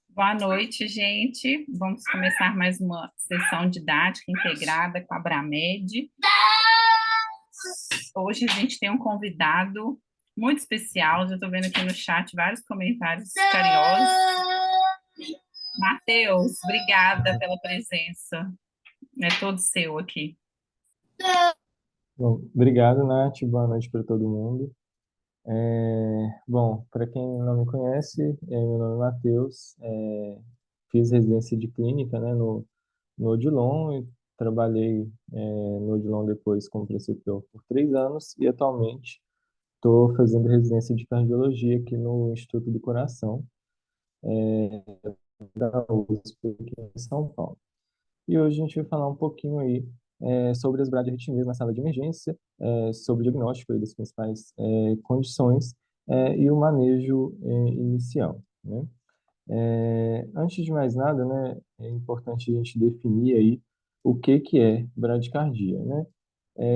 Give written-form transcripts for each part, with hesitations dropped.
Boa noite, gente. Vamos começar mais uma sessão didática integrada com a Abramed. Hoje a gente tem um convidado muito especial. Já estou vendo aqui no chat vários comentários carinhosos. Matheus, obrigada pela presença. É todo seu aqui. Bom, obrigado, Nath. Boa noite para todo mundo. Bom, para quem não me conhece, meu nome é Matheus. Fiz residência de clínica, né, no Odilon e trabalhei no Odilon depois como preceptor por 3 anos e atualmente estou fazendo residência de cardiologia aqui no Instituto do Coração, da USP aqui em São Paulo. E hoje a gente vai falar um pouquinho aí sobre as bradiarritmias na sala de emergência, sobre o diagnóstico aí das principais condições e o manejo inicial, né? Antes de mais nada, né, é importante a gente definir aí o que é bradicardia, né?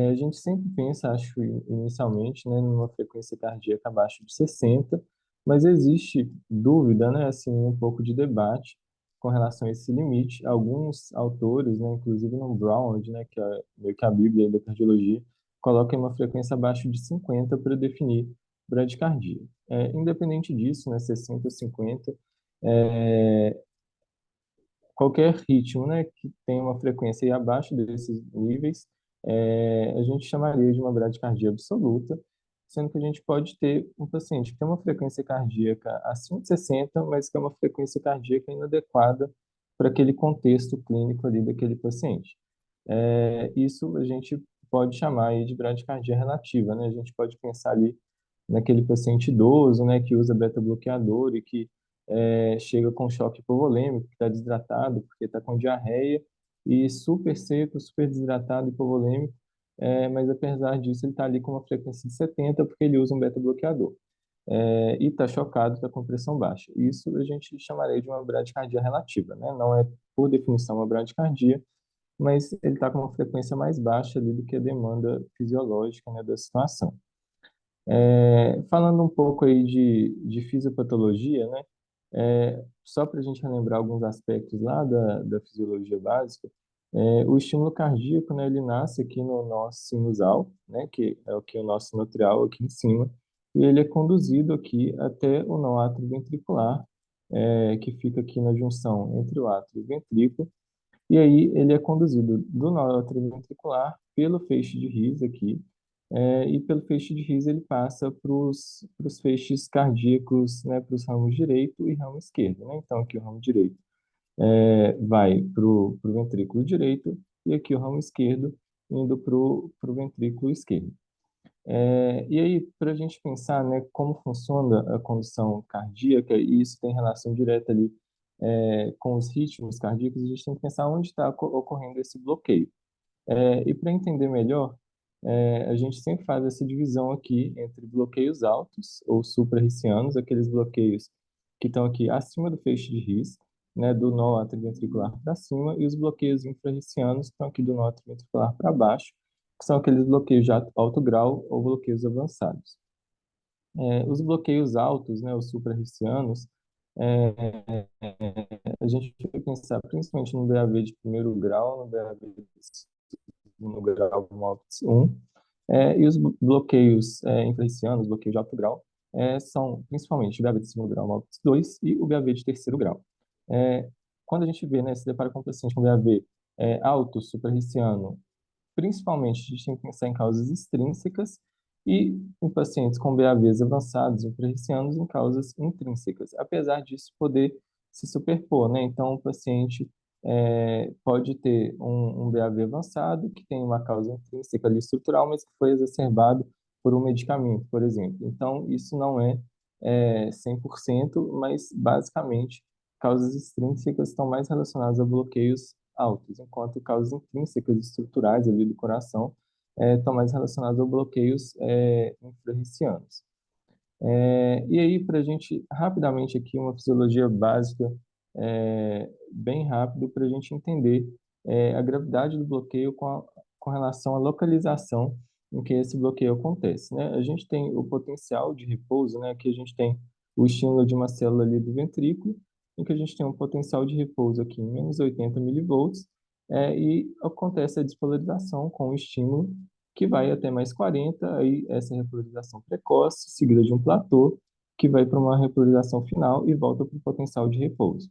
A gente sempre pensa, acho, inicialmente, né, numa frequência cardíaca abaixo de 60, mas existe dúvida, né, assim, um pouco de debate com relação a esse limite. Alguns autores, né, inclusive no Brown, né, que é meio que a Bíblia aí da cardiologia, colocam uma frequência abaixo de 50 para definir bradicardia. Independente disso, né, 60 ou 50, é, qualquer ritmo, né, que tenha uma frequência aí abaixo desses níveis, a gente chamaria de uma bradicardia absoluta, sendo que a gente pode ter um paciente que tem uma frequência cardíaca acima de 60, mas que é uma frequência cardíaca inadequada para aquele contexto clínico ali daquele paciente. Isso a gente pode chamar aí de bradicardia relativa, né? A gente pode pensar ali naquele paciente idoso, né, que usa beta-bloqueador e que chega com choque hipovolêmico, que está desidratado porque está com diarreia e super seco, super desidratado, hipovolêmico, mas apesar disso ele está ali com uma frequência de 70 porque ele usa um beta-bloqueador. E está chocado, está com pressão baixa. Isso a gente chamaria de uma bradicardia relativa, né? Não é, por definição, uma bradicardia, mas ele está com uma frequência mais baixa ali do que a demanda fisiológica, né, da situação. Falando um pouco aí de fisiopatologia, né? Só para a gente relembrar alguns aspectos lá da fisiologia básica, o estímulo cardíaco, né, ele nasce aqui no nosso sinusal, né, que é o que é o nosso sinoatrial aqui em cima, e ele é conduzido aqui até o nó átrio ventricular, que fica aqui na junção entre o átrio e o ventrículo, e aí ele é conduzido do nó ventricular pelo feixe de His aqui, e pelo feixe de His ele passa para os feixes cardíacos, né, para os ramos direito e ramo esquerdo, né? Então aqui o ramo direito vai para o ventrículo direito e aqui o ramo esquerdo indo para o ventrículo esquerdo. E aí, para a gente pensar, né, como funciona a condução cardíaca, e isso tem relação direta ali com os ritmos cardíacos, a gente tem que pensar onde está ocorrendo esse bloqueio. E para entender melhor, a gente sempre faz essa divisão aqui entre bloqueios altos ou suprarricianos, aqueles bloqueios que estão aqui acima do feixe de His, né, do nó atrioventricular para cima, e os bloqueios infrarricianos que estão aqui do nó atrioventricular para baixo, que são aqueles bloqueios de alto grau ou bloqueios avançados. Os bloqueios altos, né, os suprarricianos, é, a gente vai pensar principalmente no VAV de primeiro grau, no VAV de segundo grau, MOPS 1, e os bloqueios infrarricianos, bloqueios de alto grau, são principalmente o VAV de segundo grau, MOPS 2, e o VAV de terceiro grau. Quando a gente vê, né, se depara com um paciente com VAV alto, suprarriciano, principalmente a gente tem que pensar em causas extrínsecas e em pacientes com BAVs avançados, infrarricianos, em causas intrínsecas, apesar disso poder se superpor, né? Então, o paciente pode ter um BAV avançado que tem uma causa intrínseca ali estrutural, mas que foi exacerbado por um medicamento, por exemplo. Então, isso não é 100%, mas basicamente causas extrínsecas estão mais relacionadas a bloqueios altos, enquanto causas intrínsecas estruturais ali do coração estão mais relacionadas a bloqueios infrarricianos. E aí, para a gente, rapidamente aqui, uma fisiologia básica, bem rápido, para a gente entender a gravidade do bloqueio com relação à localização em que esse bloqueio acontece, né? A gente tem o potencial de repouso, né? Aqui a gente tem o estímulo de uma célula ali do ventrículo, em que a gente tem um potencial de repouso aqui em menos 80 milivolts, e acontece a despolarização com o estímulo que vai até mais 40, aí essa repolarização precoce, seguida de um platô, que vai para uma repolarização final e volta para o potencial de repouso.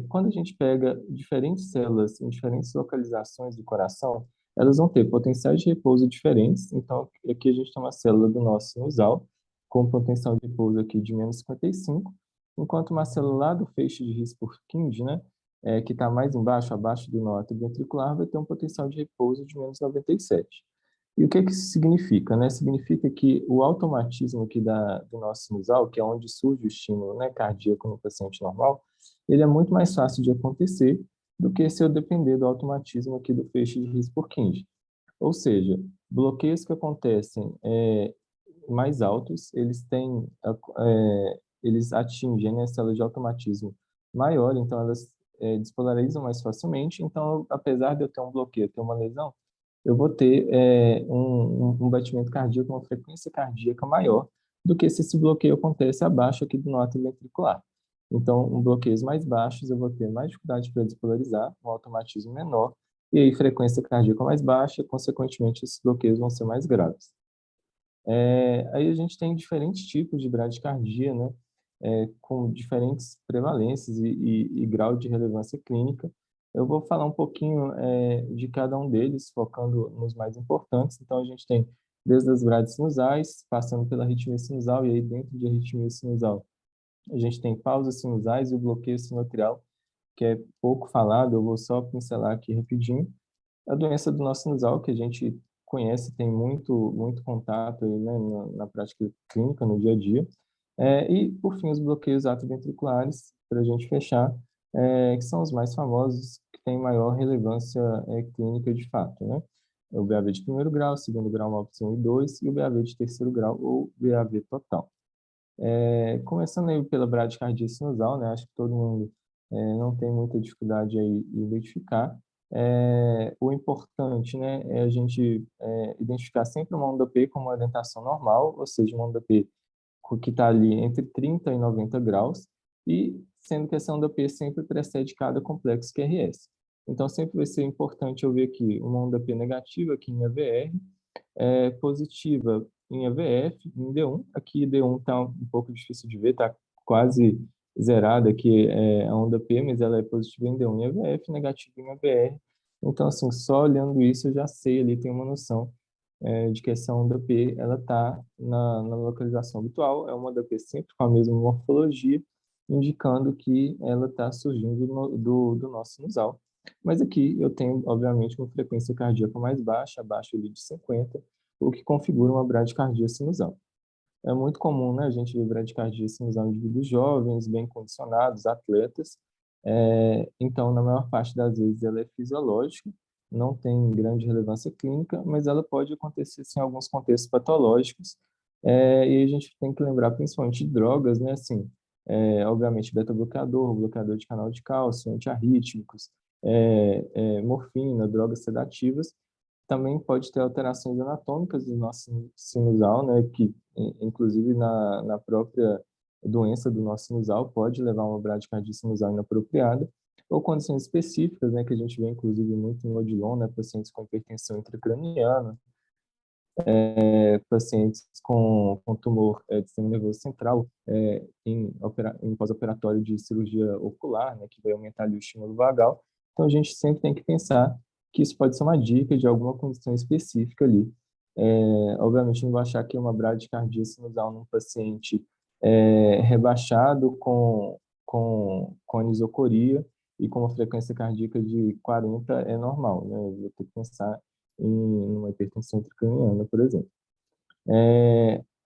Quando a gente pega diferentes células em diferentes localizações do coração, elas vão ter potenciais de repouso diferentes. Então, aqui a gente tem uma célula do nosso sinusal, com potencial de repouso aqui de menos 55, enquanto uma célula lá do feixe de His-Purkinje, né, que está mais embaixo, abaixo do nó ventricular, vai ter um potencial de repouso de menos 97. E o que que isso significa, né? Significa que o automatismo aqui do nosso sinusal, que é onde surge o estímulo, né, cardíaco no paciente normal, ele é muito mais fácil de acontecer do que se eu depender do automatismo aqui do feixe de His-Purkinje. Ou seja, bloqueios que acontecem mais altos, eles atingem, né, células de automatismo maior, então elas despolarizam mais facilmente. Então, apesar de eu ter um bloqueio, ter uma lesão, eu vou ter um batimento cardíaco, uma frequência cardíaca maior do que se esse bloqueio acontece abaixo aqui do nó ventricular. Então, em bloqueios mais baixos, eu vou ter mais dificuldade para despolarizar, um automatismo menor, e aí frequência cardíaca mais baixa, consequentemente, esses bloqueios vão ser mais graves. Aí a gente tem diferentes tipos de bradicardia, né? Com diferentes prevalências e grau de relevância clínica. Eu vou falar um pouquinho de cada um deles, focando nos mais importantes. Então, a gente tem desde as brades sinusais, passando pela arritmia sinusal, e aí dentro de arritmia sinusal, a gente tem pausas sinusais e o bloqueio sinoatrial, que é pouco falado, eu vou só pincelar aqui rapidinho. A doença do nosso sinusal, que a gente conhece, tem muito contato aí, né, na prática clínica, no dia a dia. E, por fim, os bloqueios atrioventriculares, para a gente fechar, que são os mais famosos, que têm maior relevância clínica de fato, né? É o BAV de primeiro grau, segundo grau, MOPS 1 e 2, e o BAV de terceiro grau, ou BAV total. Começando aí pela bradicardia sinusal, né? Acho que todo mundo não tem muita dificuldade aí em identificar. O importante, né, é a gente identificar sempre uma onda P como uma orientação normal, ou seja, uma onda P que está ali entre 30 e 90 graus, e sendo que essa onda P sempre precede cada complexo QRS. Então, sempre vai ser importante eu ver aqui uma onda P negativa aqui em AVR, positiva em AVF, em D1. Aqui D1 está um pouco difícil de ver, está quase zerada aqui a onda P, mas ela é positiva em D1 e AVF, negativa em AVR. Então, assim, só olhando isso eu já sei ali, tem uma noção de que essa onda P, ela está na localização habitual, é uma onda P sempre com a mesma morfologia, indicando que ela está surgindo do nosso sinusal. Mas aqui eu tenho, obviamente, uma frequência cardíaca mais baixa, abaixo ali de 50, o que configura uma bradicardia sinusal. É muito comum, né, a gente ver bradicardia sinusal em indivíduos jovens, bem condicionados, atletas. Então, na maior parte das vezes, ela é fisiológica, não tem grande relevância clínica, mas ela pode acontecer sim, em alguns contextos patológicos. E a gente tem que lembrar principalmente de drogas, né, assim, obviamente, beta-bloqueador, bloqueador de canal de cálcio, antiarrítmicos, morfina, drogas sedativas. Também pode ter alterações anatômicas do nosso sinusal, né, que inclusive na própria doença do nosso sinusal pode levar a uma bradicardia sinusal inapropriada, ou condições específicas, né, que a gente vê inclusive muito no Odilon, né, pacientes com hipertensão intracraniana, pacientes com tumor do sistema nervoso central, em pós-operatório de cirurgia ocular, né, que vai aumentar ali o estímulo vagal. Então, a gente sempre tem que pensar que isso pode ser uma dica de alguma condição específica ali. Obviamente, não vou achar que uma bradicardia sinusal num paciente rebaixado com anisocoria e com uma frequência cardíaca de 40 é normal, né? Eu vou ter que pensar em uma hipertensão intracraniana, por exemplo.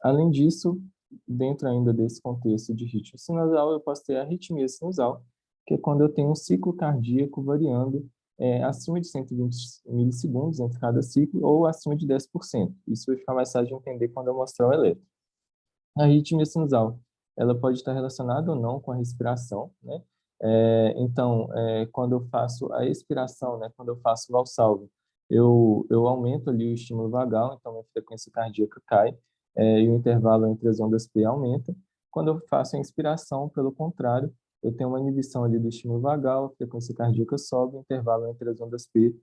Além disso, dentro ainda desse contexto de ritmo sinusal, eu posso ter a arritmia sinusal, que é quando eu tenho um ciclo cardíaco variando acima de 120 milissegundos entre cada ciclo ou acima de 10%. Isso vai ficar mais fácil de entender quando eu mostrar o eletro. A arritmia sinusal, ela pode estar relacionada ou não com a respiração, né? Então, quando eu faço a expiração, né, quando eu faço Valsalva, eu aumento ali o estímulo vagal, então a frequência cardíaca cai, e o intervalo entre as ondas P aumenta. Quando eu faço a inspiração, pelo contrário, eu tenho uma inibição ali do estímulo vagal, a frequência cardíaca sobe, o intervalo entre as ondas P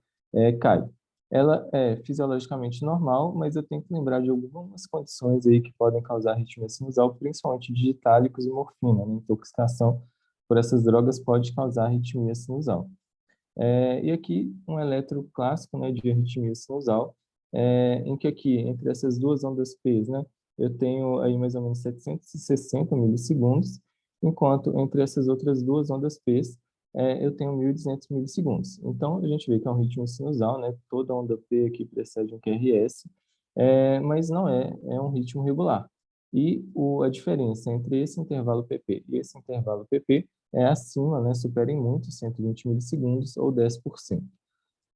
cai. Ela é fisiologicamente normal, mas eu tenho que lembrar de algumas condições aí que podem causar arritmia sinusal, principalmente digitálicos e morfina, né? Intoxicação por essas drogas pode causar arritmia sinusal. E aqui um eletro clássico, né, de arritmia sinusal, em que aqui, entre essas duas ondas P, né, eu tenho aí mais ou menos 760 milissegundos, enquanto entre essas outras duas ondas P, eu tenho 1.200 milissegundos. Então, a gente vê que é um ritmo sinusal, né, toda onda P aqui precede um QRS, mas não é um ritmo regular. E a diferença entre esse intervalo PP e esse intervalo PP é acima, né, supera em muito 120 milissegundos ou 10%.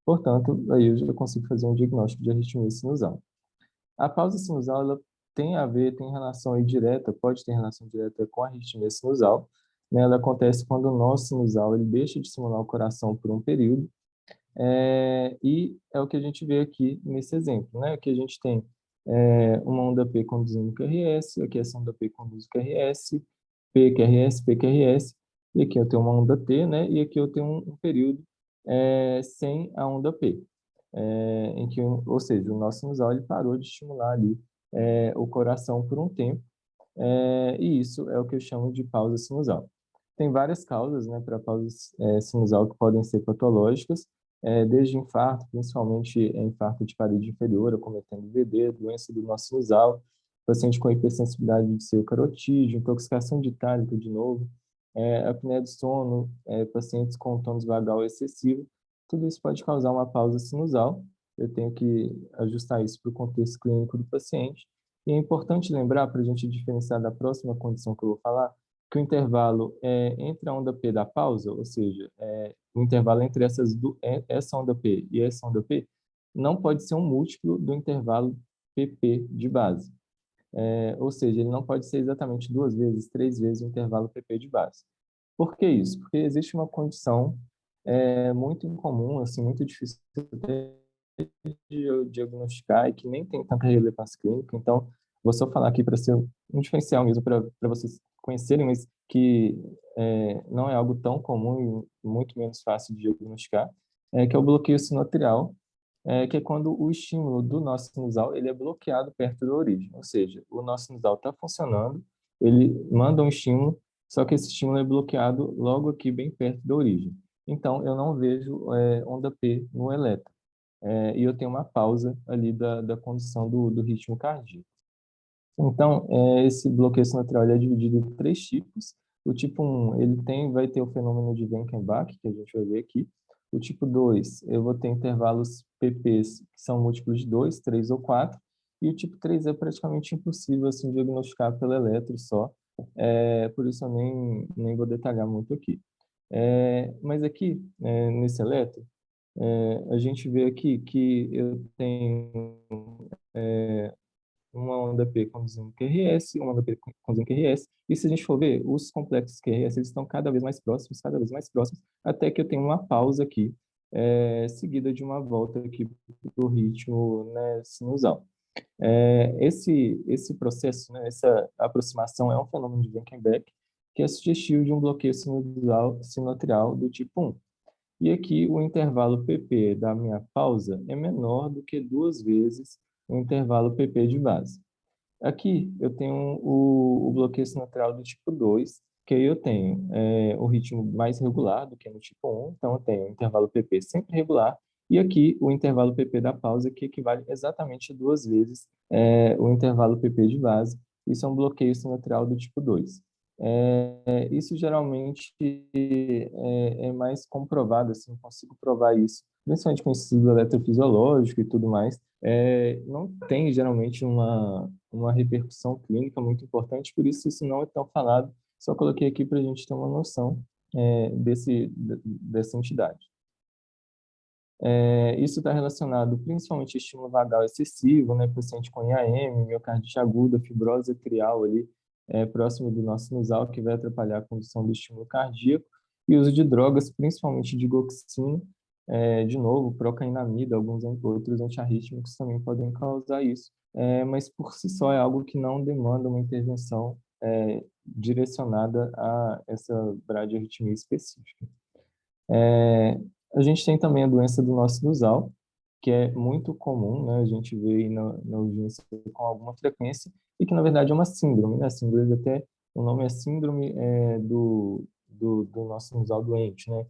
Portanto, aí eu já consigo fazer um diagnóstico de arritmia sinusal. A pausa sinusal, ela tem relação aí direta, pode ter relação direta com a arritmia sinusal, né? Ela acontece quando o nó sinusal ele deixa de simular o coração por um período, e é o que a gente vê aqui nesse exemplo, né? Aqui a gente tem uma onda P conduzindo o QRS, aqui essa onda P conduz o QRS, PQRS, PQRS, e aqui eu tenho uma onda T, né? E aqui eu tenho um período sem a onda P, em que, ou seja, o nosso sinusal ele parou de estimular ali o coração por um tempo, e isso é o que eu chamo de pausa sinusal. Tem várias causas, né, para pausa sinusal que podem ser patológicas, desde infarto, principalmente infarto de parede inferior, acometendo VD, doença do nó sinusal, paciente com hipersensibilidade de seio carotídeo, intoxicação ditálica de novo, apneia do sono, pacientes com tônus vagal excessivo, tudo isso pode causar uma pausa sinusal. Eu tenho que ajustar isso para o contexto clínico do paciente. E é importante lembrar, para a gente diferenciar da próxima condição que eu vou falar, que o intervalo entre a onda P da pausa, ou seja, o intervalo entre essa onda P e essa onda P, não pode ser um múltiplo do intervalo PP de base. Ou seja, ele não pode ser exatamente 2 vezes, 3 vezes o intervalo PP de base. Por que isso? Porque existe uma condição muito incomum, assim, muito difícil de eu diagnosticar e que nem tem tanta relevância clínica. Então, vou só falar aqui para ser um diferencial mesmo para vocês conhecerem, mas que não é algo tão comum e muito menos fácil de diagnosticar, que é o bloqueio sinoatrial, que é quando o estímulo do nó sinusal ele é bloqueado perto da origem, ou seja, o nó sinusal está funcionando, ele manda um estímulo, só que esse estímulo é bloqueado logo aqui bem perto da origem. Então, eu não vejo onda P no eletro. E eu tenho uma pausa ali da condição do ritmo cardíaco. Então, esse bloqueio sinoatrial ele é dividido em 3 tipos. O tipo 1, vai ter o fenômeno de Wenckebach, que a gente vai ver aqui. O tipo 2, eu vou ter intervalos PPs que são múltiplos de 2, 3 ou 4. E o tipo 3 é praticamente impossível assim, diagnosticar pelo eletro só. Por isso eu nem vou detalhar muito aqui. Mas aqui, nesse eletro, a gente vê aqui que eu tenho uma onda P conduzindo QRS, uma onda P conduzindo QRS, e se a gente for ver, os complexos QRS eles estão cada vez mais próximos, até que eu tenho uma pausa aqui, seguida de uma volta aqui para o ritmo, né, sinusal. Esse processo, né, essa aproximação é um fenômeno de Wenckebach, que é sugestivo de um bloqueio sinusal sinoatrial do tipo 1. E aqui o intervalo PP da minha pausa é menor do que 2 vezes o intervalo PP de base. Aqui eu tenho o bloqueio sinoatrial do tipo 2, que aí eu tenho o ritmo mais regular do que no tipo 1, então eu tenho o intervalo PP sempre regular, e aqui o intervalo PP da pausa, que equivale exatamente a 2 vezes o intervalo PP de base. Isso é um bloqueio sinoatrial do tipo 2. Isso geralmente é mais comprovado, assim, consigo provar isso, principalmente com estudo eletrofisiológico e tudo mais. Não tem geralmente uma repercussão clínica muito importante, por isso não é tão falado. Só coloquei aqui para a gente ter uma noção dessa entidade. Isso está relacionado principalmente ao estímulo vagal excessivo, né, paciente com IAM, miocardite aguda, fibrose atrial ali, próximo do nosso sinusal, que vai atrapalhar a condução do estímulo cardíaco, e uso de drogas, principalmente digoxina, de novo, procainamida, alguns outros antiarrítmicos também podem causar isso, mas por si só é algo que não demanda uma intervenção direcionada a essa bradiarritmia específica. É, a gente tem também a doença do nó sinusal, que é muito comum, né? A gente vê aí na urgência com alguma frequência, e que, na verdade, é uma síndrome, né? Assim, em inglês até o nome é síndrome do nó sinusal doente, né?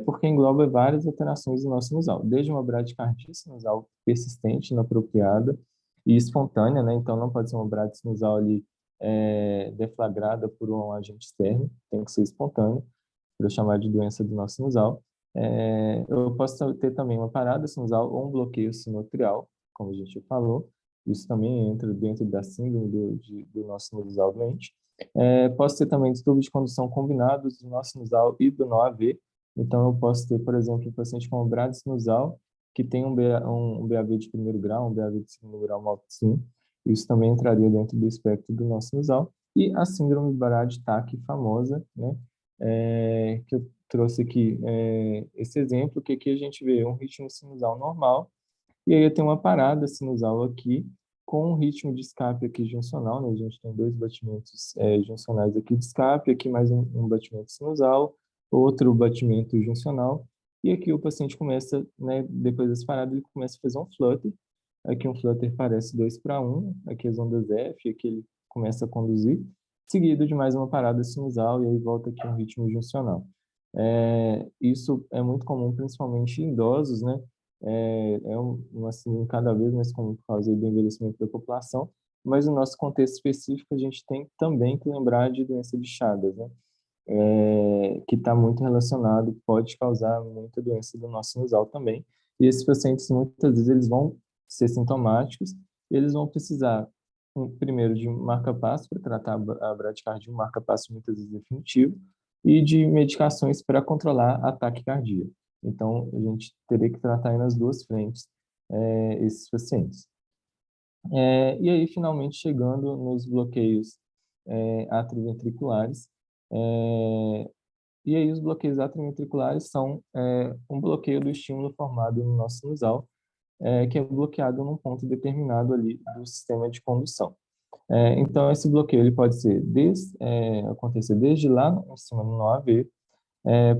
Porque engloba várias alterações do nó sinusal, desde uma bradicardia sinusal persistente, inapropriada e espontânea, né? Então, não pode ser uma bradicardia sinusal ali deflagrada por um agente externo, tem que ser espontânea, para eu chamar de doença do nó sinusal. Eu posso ter também uma parada sinusal ou um bloqueio sinoatrial, como a gente falou. Isso também entra dentro da síndrome do nó sinusal doente. Posso ter também distúrbio de condução combinados do nó sinusal e do nó AV. Então, eu posso ter, por exemplo, um paciente com brade sinusal que tem um BAV de primeiro grau, um BAV de segundo grau mal sim. Isso também entraria dentro do espectro do nó sinusal. E a síndrome Barade-Tacchi famosa, né? Que eu trouxe aqui esse exemplo, que aqui a gente vê um ritmo sinusal normal, e aí eu tenho uma parada sinusal aqui, com um ritmo de escape aqui juncional, né? A gente tem dois batimentos juncionais aqui de escape, aqui mais um batimento sinusal, outro batimento juncional, e aqui o paciente começa, né, depois dessa parada, ele começa a fazer um flutter, aqui um flutter parece 2:1, aqui as ondas F, aqui ele começa a conduzir, seguido de mais uma parada sinusal, e aí volta aqui um ritmo juncional. Isso é muito comum, principalmente em idosos, né? Uma síndrome cada vez mais comum por causa do envelhecimento da população, mas no nosso contexto específico a gente tem também que lembrar de doença de Chagas, né? Que está muito relacionado, pode causar muita doença do nosso sinusal também. E esses pacientes, muitas vezes, eles vão ser sintomáticos, e eles vão precisar, primeiro, de um marca-passo para tratar a bradicardia, um marca-passo muitas vezes definitivo, e de medicações para controlar ataque cardíaco. Então, a gente teria que tratar aí nas duas frentes esses pacientes. E aí, finalmente, chegando nos bloqueios atrioventriculares, e aí os bloqueios atrioventriculares são um bloqueio do estímulo formado no nosso sinusal, que é bloqueado num ponto determinado ali do sistema de condução. Então, esse bloqueio ele pode ser acontecer desde lá em cima no nó AV,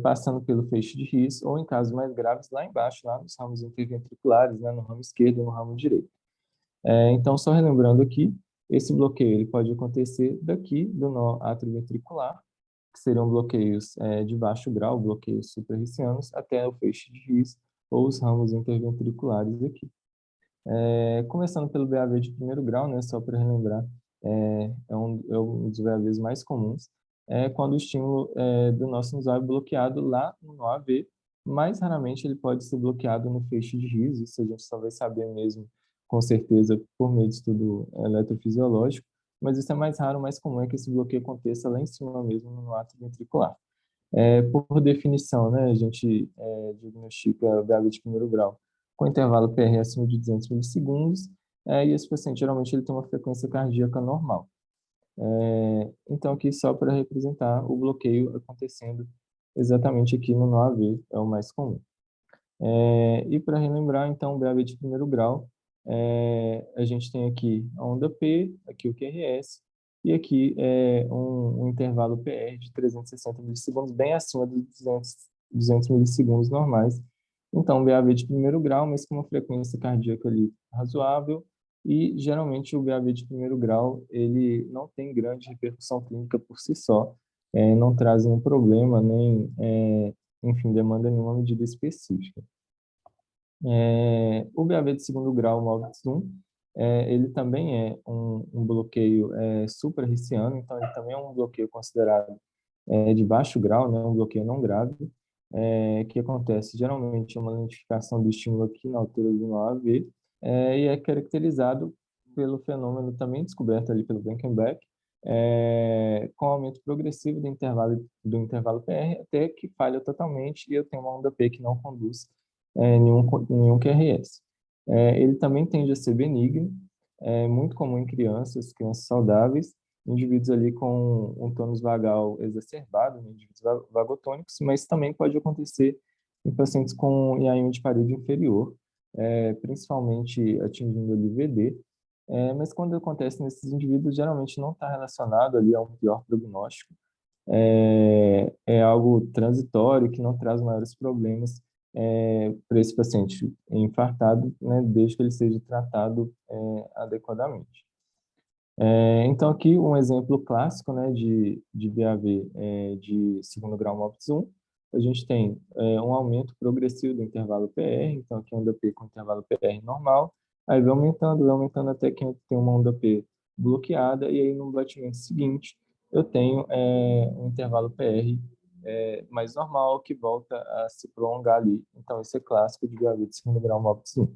passando pelo feixe de His, ou em casos mais graves, lá embaixo, lá nos ramos interventriculares, né, no ramo esquerdo e no ramo direito. Então, só relembrando aqui, esse bloqueio ele pode acontecer daqui do nó atrioventricular, que seriam bloqueios de baixo grau, bloqueios suprarricianos, até o feixe de His, ou os ramos interventriculares aqui. Começando pelo BAV de primeiro grau, né, só para relembrar, é um dos BAVs mais comuns, quando o estímulo do nosso sinusal é bloqueado lá no AV, mais raramente ele pode ser bloqueado no feixe de His, isso a gente só vai saber mesmo, com certeza, por meio de estudo eletrofisiológico, mas isso é mais raro, mais comum é que esse bloqueio aconteça lá em cima mesmo, no ato ventricular. Por definição, né, a gente diagnostica o BAV de primeiro grau com intervalo PR acima de 200 milissegundos, e esse paciente geralmente ele tem uma frequência cardíaca normal. Então, aqui só para representar o bloqueio acontecendo exatamente aqui no nó AV, é o mais comum. E para relembrar, então, o BAV de primeiro grau, a gente tem aqui a onda P, aqui o QRS, e aqui um intervalo PR de 360 milissegundos, bem acima dos 200 milissegundos normais. Então, BAV de primeiro grau, mas com uma frequência cardíaca ali razoável, e geralmente o BAV de primeiro grau, ele não tem grande repercussão clínica por si só, não traz nenhum problema, nem, enfim, demanda nenhuma medida específica. O BAV de segundo grau, o MOVX1, ele também é um bloqueio suprarriciano, então ele também é um bloqueio considerado de baixo grau, né, um bloqueio não grave, que acontece geralmente uma lentificação do estímulo aqui na altura do nó AV, e é caracterizado pelo fenômeno também descoberto ali pelo Blankenbeck, com aumento progressivo do intervalo PR, até que falha totalmente e eu tenho uma onda P que não conduz nenhum QRS. Ele também tende a ser benigno, muito comum em crianças saudáveis, indivíduos ali com um tônus vagal exacerbado, né, indivíduos vagotônicos, mas também pode acontecer em pacientes com IAM de parede inferior, principalmente atingindo ali VD, Mas quando acontece nesses indivíduos, geralmente não está relacionado ali a um pior prognóstico, é algo transitório que não traz maiores problemas para esse paciente infartado, né, desde que ele seja tratado adequadamente. Então, aqui um exemplo clássico, né, de BAV de segundo grau MOPS 1, a gente tem um aumento progressivo do intervalo PR, então aqui onda P com intervalo PR normal, aí vai aumentando até que tem uma onda P bloqueada, e aí no batimento seguinte eu tenho um intervalo PR mais normal, que volta a se prolongar ali. Então, esse é clássico de BAV de segundo grau MOPS 1.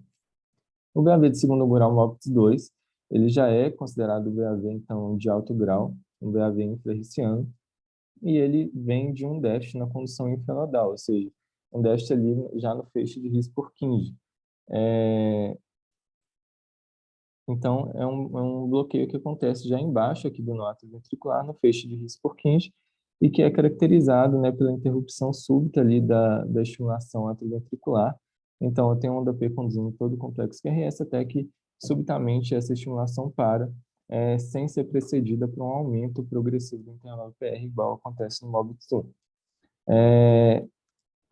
O VAV de segundo grau MOPS 2, ele já é considerado VAV, então, de alto grau, um VAV infrarriciano, e ele vem de um déficit na condução infranodal, ou seja, um déficit ali já no feixe de His-Purkinje. Então, é um bloqueio que acontece já embaixo aqui do nó ventricular, no feixe de His-Purkinje, e que é caracterizado, né, pela interrupção súbita ali da estimulação atrioventricular. Então, eu tenho onda P conduzindo todo o complexo QRS até que, subitamente, essa estimulação para, sem ser precedida por um aumento progressivo do intervalo PR, igual acontece no MOBITS 1.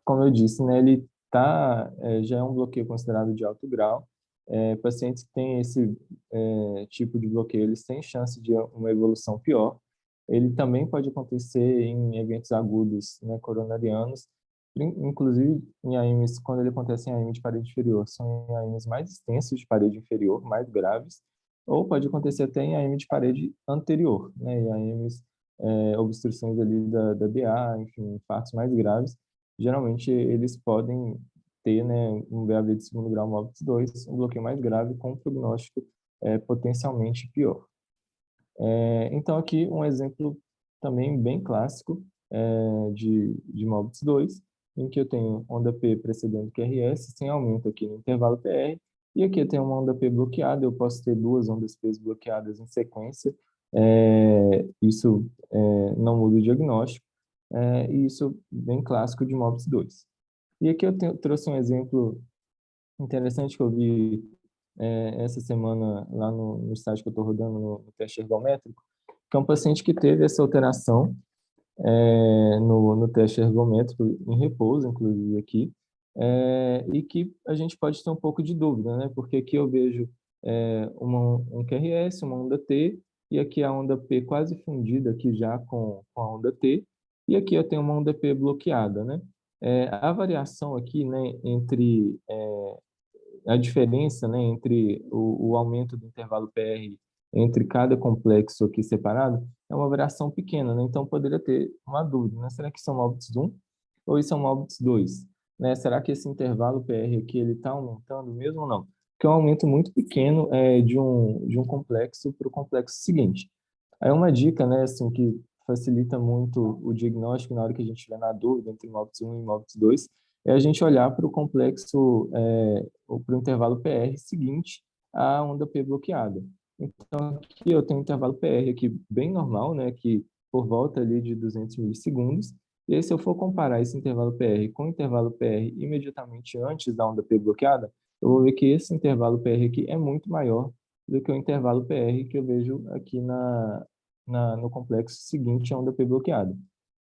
Como eu disse, né, ele já é um bloqueio considerado de alto grau. Pacientes que têm esse tipo de bloqueio, eles têm chance de uma evolução pior. Ele também pode acontecer em eventos agudos, né, coronarianos, inclusive em AIMS, quando ele acontece em AIMS de parede inferior, são em AIMS mais extensos de parede inferior, mais graves, ou pode acontecer até em AIMS de parede anterior, né, em AIMS, obstruções ali da BA, enfim, infartos mais graves. Geralmente eles podem ter, né, um BAV de segundo grau MOPS 2, um bloqueio mais grave com prognóstico potencialmente pior. Então aqui um exemplo também bem clássico de MOPS 2, em que eu tenho onda P precedendo QRS, sem aumento aqui no intervalo PR, e aqui eu tenho uma onda P bloqueada, eu posso ter duas ondas P bloqueadas em sequência, isso não muda o diagnóstico, e isso bem clássico de MOPS 2. E aqui eu trouxe um exemplo interessante que eu vi essa semana lá no estágio que eu estou rodando no teste ergométrico, que é um paciente que teve essa alteração no teste ergométrico, em repouso, inclusive aqui, e que a gente pode ter um pouco de dúvida, né? Porque aqui eu vejo um QRS, uma onda T, e aqui a onda P quase fundida aqui já com a onda T, e aqui eu tenho uma onda P bloqueada, né? A variação aqui, né, entre a diferença, né, entre o aumento do intervalo PR entre cada complexo aqui separado é uma variação pequena, né? Então poderia ter uma dúvida, né? Será que isso é um MOBITS 1 ou isso é um MOBITS 2? Né? Será que esse intervalo PR aqui ele está aumentando mesmo ou não? Que é um aumento muito pequeno de um complexo para o complexo seguinte. Aí uma dica, né, assim, que facilita muito o diagnóstico na hora que a gente estiver na dúvida entre MOBITS 1 e MOBITS 2, é a gente olhar para o complexo, ou para o intervalo PR seguinte à onda P bloqueada. Então, aqui eu tenho um intervalo PR aqui bem normal, né, que por volta ali de 200 milissegundos, e aí se eu for comparar esse intervalo PR com o intervalo PR imediatamente antes da onda P bloqueada, eu vou ver que esse intervalo PR aqui é muito maior do que o intervalo PR que eu vejo aqui no complexo seguinte à onda P bloqueada.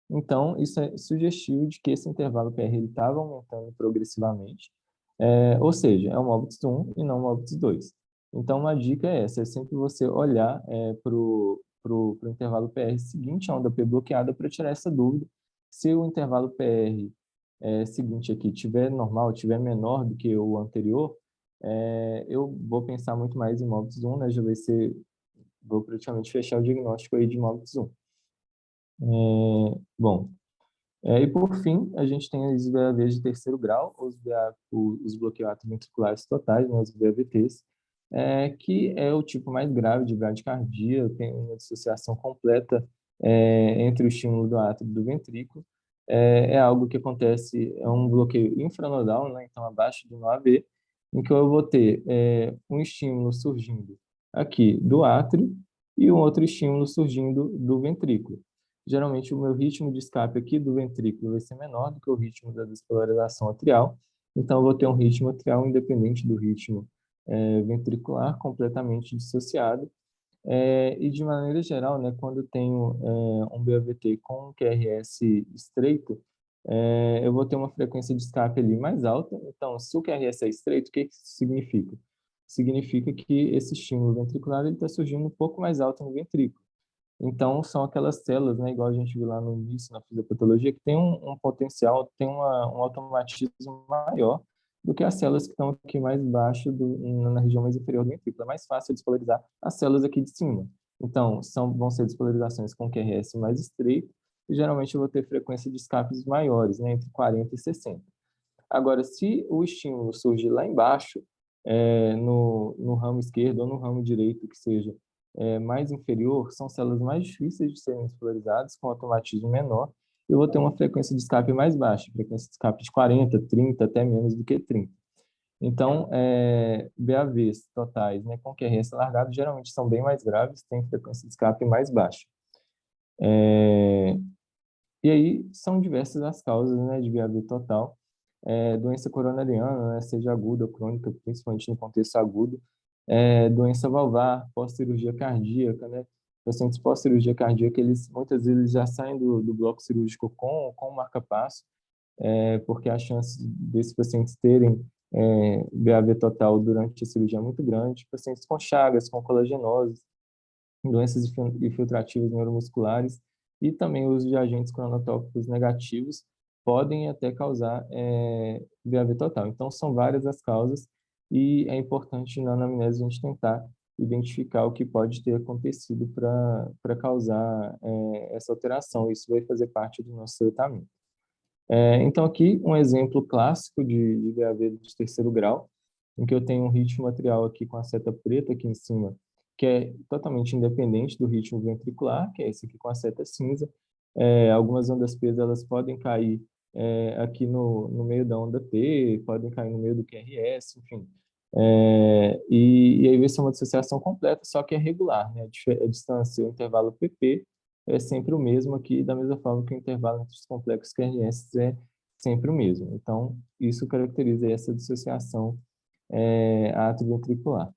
Então, isso é sugestivo de que esse intervalo PR estava aumentando progressivamente, ou seja, é um MOBITS 1 e não um MOBITS 2. Então, uma dica é essa, é sempre você olhar para o intervalo PR seguinte à onda P bloqueada para tirar essa dúvida. Se o intervalo PR seguinte aqui tiver normal, tiver menor do que o anterior, eu vou pensar muito mais em MOBITS 1, né? Vou praticamente fechar o diagnóstico aí de MOBITS 1. Bom, e por fim, a gente tem as VAVs de terceiro grau, os bloqueios atrioventriculares totais, né, os VAVTs, que é o tipo mais grave de bradicardia, tem uma dissociação completa entre o estímulo do átrio e do ventrículo. É algo que acontece, é um bloqueio infranodal, né, então abaixo do nó AV, em que eu vou ter um estímulo surgindo aqui do átrio e um outro estímulo surgindo do ventrículo. Geralmente, o meu ritmo de escape aqui do ventrículo vai ser menor do que o ritmo da despolarização atrial, então eu vou ter um ritmo atrial independente do ritmo ventricular completamente dissociado. E de maneira geral, né, quando eu tenho um BAVT com um QRS estreito, eu vou ter uma frequência de escape ali mais alta. Então, se o QRS é estreito, o que isso significa? Significa que esse estímulo ventricular está surgindo um pouco mais alto no ventrículo. Então, são aquelas células, né, igual a gente viu lá no início, na fisiopatologia, que tem um potencial, tem um automatismo maior do que as células que estão aqui mais baixo, na região mais inferior do ventrículo. É mais fácil despolarizar as células aqui de cima. Então, vão ser despolarizações com QRS mais estreito, e geralmente eu vou ter frequência de escapes maiores, né, entre 40 e 60. Agora, se o estímulo surge lá embaixo, no ramo esquerdo ou no ramo direito, que seja mais inferior, são células mais difíceis de serem despolarizadas, com automatismo menor, e eu vou ter uma frequência de escape mais baixa, frequência de escape de 40, 30, até menos do que 30. Então, BAVs totais, né, com QRS largado, geralmente são bem mais graves, têm frequência de escape mais baixa. E aí, são diversas as causas, né, de BAV total. Doença coronariana, né, seja aguda ou crônica, principalmente no contexto agudo, doença valvar, pós-cirurgia cardíaca, né, pacientes pós-cirurgia cardíaca, muitas vezes já saem do bloco cirúrgico com marca-passo, porque a chance desses pacientes terem BAV total durante a cirurgia é muito grande, pacientes com chagas, com colagenose, doenças infiltrativas neuromusculares e também o uso de agentes cronotópicos negativos podem até causar VAV total. Então, são várias as causas e é importante na anamnese a gente tentar identificar o que pode ter acontecido para causar essa alteração. Isso vai fazer parte do nosso tratamento. Então, aqui um exemplo clássico de VAV de terceiro grau, em que eu tenho um ritmo atrial aqui com a seta preta aqui em cima, que é totalmente independente do ritmo ventricular, que é esse aqui com a seta cinza. Algumas ondas P elas podem cair aqui no meio da onda P, podem cair no meio do QRS, enfim. E aí vai ser uma dissociação completa, só que é regular, né? A distância, o intervalo PP é sempre o mesmo aqui, da mesma forma que o intervalo entre os complexos QRS é sempre o mesmo. Então, isso caracteriza essa dissociação atrioventricular.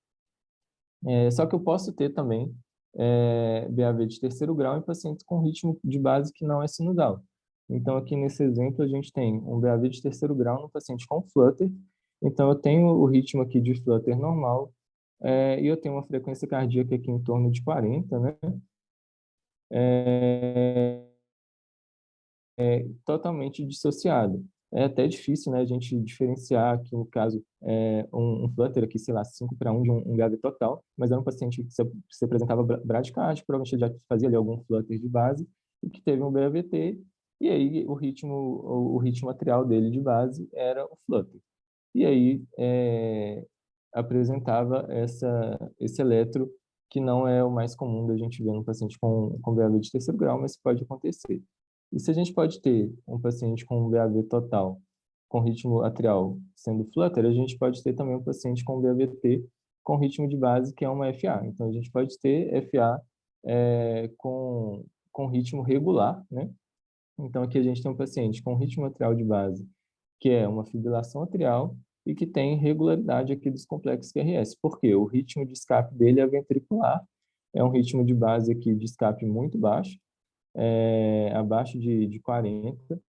Só que eu posso ter também BAV de terceiro grau em pacientes com ritmo de base que não é sinusal. Então, aqui nesse exemplo, a gente tem um BAV de terceiro grau no paciente com flutter. Então, eu tenho o ritmo aqui de flutter normal, e eu tenho uma frequência cardíaca aqui em torno de 40, né? Totalmente dissociado. É até difícil, né, a gente diferenciar aqui, no caso, um flutter aqui, sei lá, 5:1 de um BAV total, mas era um paciente que se apresentava bradicárdico, provavelmente ele já fazia ali algum flutter de base, e que teve um BAVT, e aí o ritmo atrial dele de base era o flutter. E aí apresentava esse eletro, que não é o mais comum da gente ver no paciente com BAV de terceiro grau, mas pode acontecer. E se a gente pode ter um paciente com um BAV total, com ritmo atrial sendo flutter, a gente pode ter também um paciente com BAVT com ritmo de base, que é uma FA. Então, a gente pode ter FA com ritmo regular, né? Então, aqui a gente tem um paciente com ritmo atrial de base, que é uma fibrilação atrial e que tem regularidade aqui dos complexos QRS. Por quê? O ritmo de escape dele é ventricular, é um ritmo de base aqui de escape muito baixo, abaixo de 40,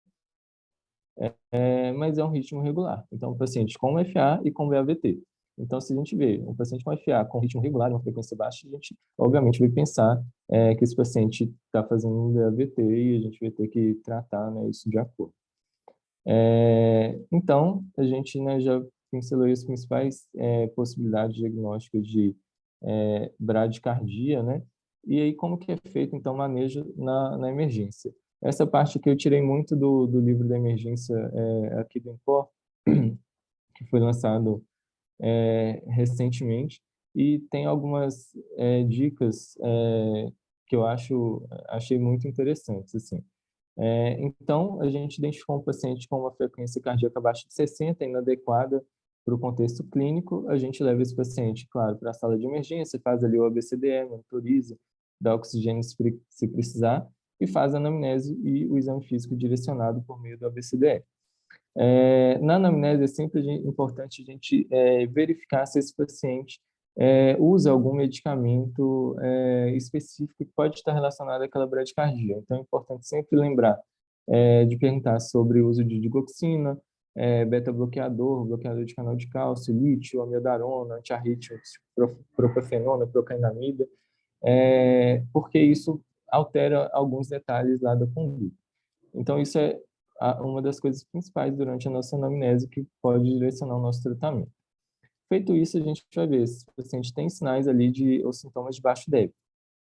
mas é um ritmo regular. Então, paciente com FA e com BAVT. Então, se a gente vê um paciente com FA com ritmo regular, uma frequência baixa, a gente, obviamente, vai pensar que esse paciente está fazendo um BAVT e a gente vai ter que tratar, né, isso de acordo. Então, a gente, né, já pincelou as principais possibilidades diagnósticas de bradicardia, né? E aí, como que é feito, então, o manejo na emergência? Essa parte que eu tirei muito do livro da emergência aqui do INCOR, que foi lançado recentemente, e tem algumas dicas que eu achei muito interessantes, assim. Então, a gente identificou um paciente com uma frequência cardíaca abaixo de 60, inadequada para o contexto clínico. A gente leva esse paciente, claro, para a sala de emergência, faz ali o ABCDE, monitoriza, dá oxigênio se precisar, e faz a anamnese e o exame físico direcionado por meio do ABCDE. Na anamnese é sempre importante a gente verificar se esse paciente usa algum medicamento específico que pode estar relacionado àquela bradicardia. Então, é importante sempre lembrar de perguntar sobre o uso de digoxina, beta-bloqueador, bloqueador de canal de cálcio, lítio, amiodarona, antiarrítmicos, propafenona, procainamida, porque isso altera alguns detalhes lá da conduta. Então, isso é uma das coisas principais durante a nossa anamnese que pode direcionar o nosso tratamento. Feito isso, a gente vai ver se o paciente tem sinais ali de ou sintomas de baixo débito.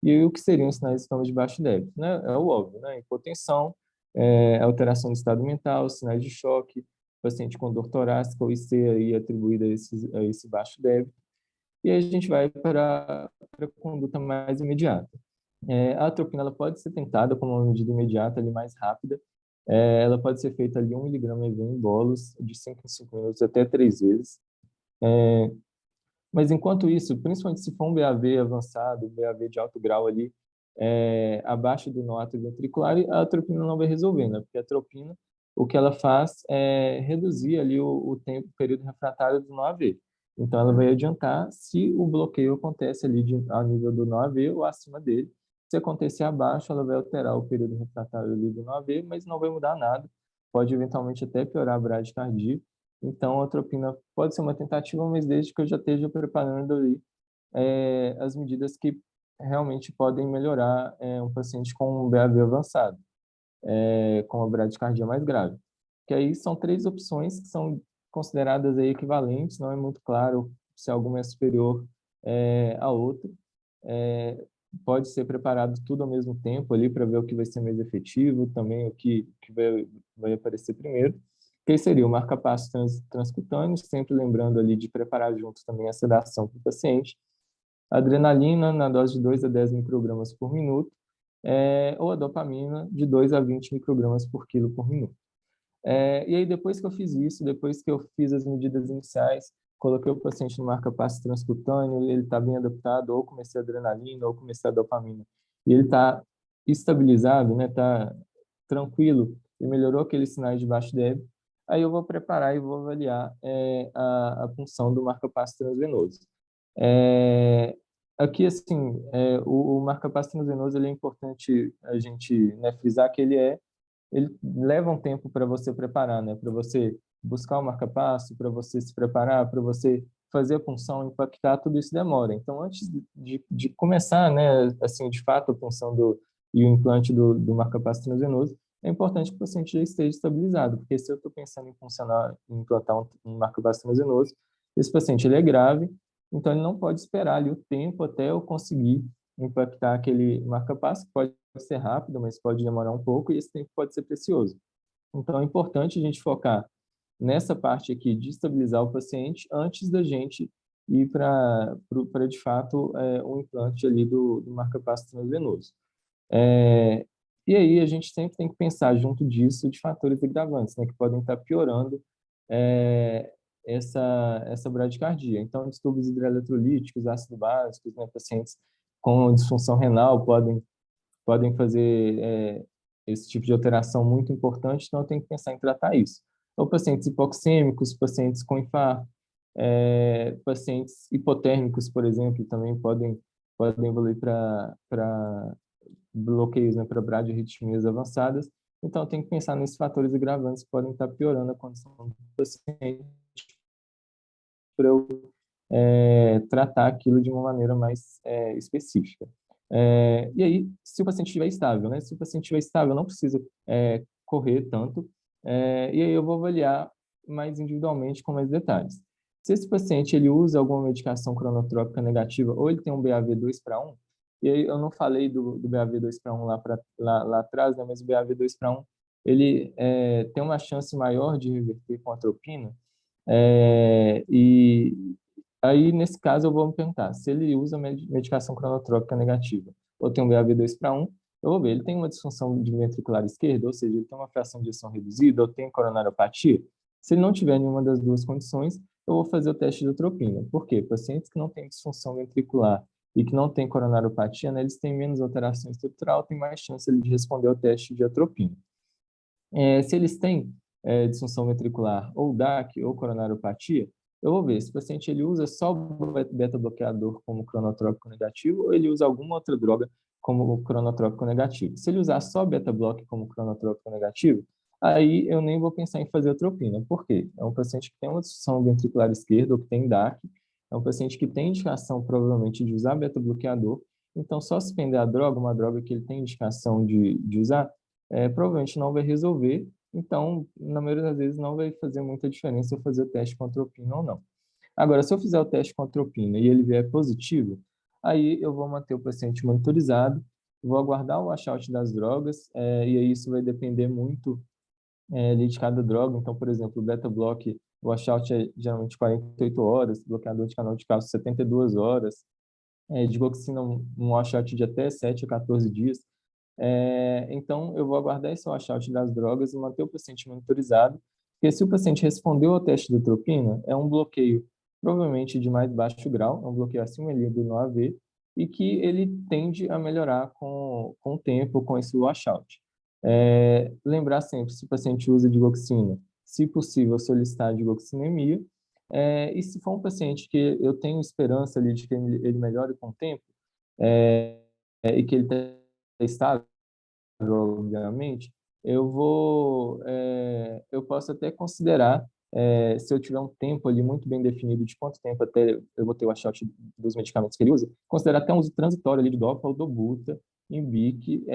E aí, o que seriam os sinais e sintomas de baixo débito? Né? É o óbvio, né? Hipotensão, alteração do estado mental, sinais de choque, paciente com dor torácica ou IC aí atribuída a esse baixo débito. E aí a gente vai para a conduta mais imediata. A atropina ela pode ser tentada como uma medida imediata, ali, mais rápida. Ela pode ser feita ali 1 miligrama EV em bolos, de 5 em 5 minutos até 3 vezes. Mas enquanto isso, principalmente se for um BAV avançado, um BAV de alto grau ali, abaixo do nó atrioventricular, a atropina não vai resolver, né? Porque a atropina, o que ela faz é reduzir ali o tempo, o período refratário do nó AV. Então, ela vai adiantar se o bloqueio acontece ali a nível do nó AV ou acima dele. Se acontecer abaixo, ela vai alterar o período refratário ali do nó AV, mas não vai mudar nada. Pode eventualmente até piorar a bradicardia. Então, a atropina pode ser uma tentativa, mas desde que eu já esteja preparando ali as medidas que realmente podem melhorar um paciente com um BAV avançado, com a bradicardia mais grave. Que aí são 3 opções que são consideradas aí equivalentes, não é muito claro se alguma é superior à outra. Pode ser preparado tudo ao mesmo tempo ali para ver o que vai ser mais efetivo, também o que vai aparecer primeiro. Que seria o marca-passo transcutâneo, sempre lembrando ali de preparar junto também a sedação para o paciente. Adrenalina na dose de 2 a 10 microgramas por minuto, ou a dopamina de 2 a 20 microgramas por quilo por minuto. E aí, depois que eu fiz isso, depois que eu fiz as medidas iniciais, coloquei o paciente no marca-passo transcutâneo, ele está bem adaptado, ou comecei a adrenalina, ou comecei a dopamina, e ele está estabilizado, né, está tranquilo, e melhorou aqueles sinais de baixo débito, aí eu vou preparar e vou avaliar a punção do marca-passo transvenoso. Aqui, assim, o marca-passo transvenoso, ele é importante a gente, né, frisar que ele leva um tempo para você preparar, né? Para você buscar o marca-passo, para você se preparar, para você fazer a punção, impactar, tudo isso demora. Então, antes de começar, né, assim, de fato, a punção e o implante do marca-passo transvenoso, é importante que o paciente já esteja estabilizado, porque se eu estou pensando em implantar um marca-passo transvenoso, esse paciente ele é grave, então ele não pode esperar ali o tempo até eu conseguir impactar aquele marca-passo, pode ser rápido, mas pode demorar um pouco e esse tempo pode ser precioso. Então, é importante a gente focar nessa parte aqui de estabilizar o paciente antes da gente ir para, de fato, um implante ali do marca-passo transvenoso. E aí a gente sempre tem que pensar junto disso de fatores agravantes, né, que podem estar piorando é, essa bradicardia. Então, distúrbios hidroeletrolíticos, ácido básicos, né, pacientes com disfunção renal podem fazer esse tipo de alteração muito importante, então tem que pensar em tratar isso. Então, pacientes hipoxêmicos, pacientes com infarto, pacientes hipotérmicos, por exemplo, também podem evoluir para bloqueios, né, para bradiarritmias avançadas. Então, tem que pensar nesses fatores agravantes que podem estar piorando a condição do paciente para eu tratar aquilo de uma maneira mais específica. E aí, se o paciente estiver estável, né? Se o paciente estiver estável, não precisa correr tanto. E aí eu vou avaliar mais individualmente com mais detalhes. Se esse paciente ele usa alguma medicação cronotrópica negativa ou ele tem um BAV 2 para 1, e aí eu não falei do BAV 2 para 1 lá atrás, né? Mas o BAV 2 para 1 ele tem uma chance maior de reverter com atropina. E aí, nesse caso, eu vou me perguntar se ele usa medicação cronotrópica negativa ou tem um BAV2 para 1, eu vou ver, ele tem uma disfunção de ventricular esquerda, ou seja, ele tem uma fração de ejeção reduzida ou tem coronariopatia. Se ele não tiver nenhuma das duas condições, eu vou fazer o teste de atropina. Por quê? Pacientes que não têm disfunção ventricular e que não têm coronariopatia, né, eles têm menos alteração estrutural, têm mais chance de responder ao teste de atropina. Se eles têm disfunção ventricular, ou DAC, ou coronariopatia, eu vou ver se o paciente ele usa só o beta-bloqueador como cronotrópico negativo ou ele usa alguma outra droga como cronotrópico negativo. Se ele usar só beta-bloque como cronotrópico negativo, aí eu nem vou pensar em fazer atropina. Por quê? É um paciente que tem uma disfunção ventricular esquerda ou que tem DAC, é um paciente que tem indicação provavelmente de usar beta-bloqueador, então só suspender a droga, uma droga que ele tem indicação de usar, provavelmente não vai resolver, então, na maioria das vezes, não vai fazer muita diferença eu fazer o teste com atropina ou não. Agora, se eu fizer o teste com atropina e ele vier positivo, aí eu vou manter o paciente monitorizado, vou aguardar o washout das drogas, e aí isso vai depender muito ali de cada droga. Então, por exemplo, o beta-block, o washout é geralmente 48 horas, bloqueador de canal de cálcio 72 horas, digoxina um washout de até 7 a 14 dias. Então, eu vou aguardar esse washout das drogas e manter o paciente monitorizado, porque se o paciente respondeu ao teste de atropina, é um bloqueio provavelmente de mais baixo grau, é um bloqueio acima ali do NOAV, e que ele tende a melhorar com o tempo, com esse washout. Lembrar sempre, se o paciente usa digoxina, se possível, solicitar digoxinemia, e se for um paciente que eu tenho esperança ali de que ele melhore com o tempo, e que ele está estável, obviamente, eu posso até considerar, se eu tiver um tempo ali muito bem definido de quanto tempo até eu vou ter o washout dos medicamentos que ele usa, considerar até um uso transitório ali de DOPA ou dobuta em BIC,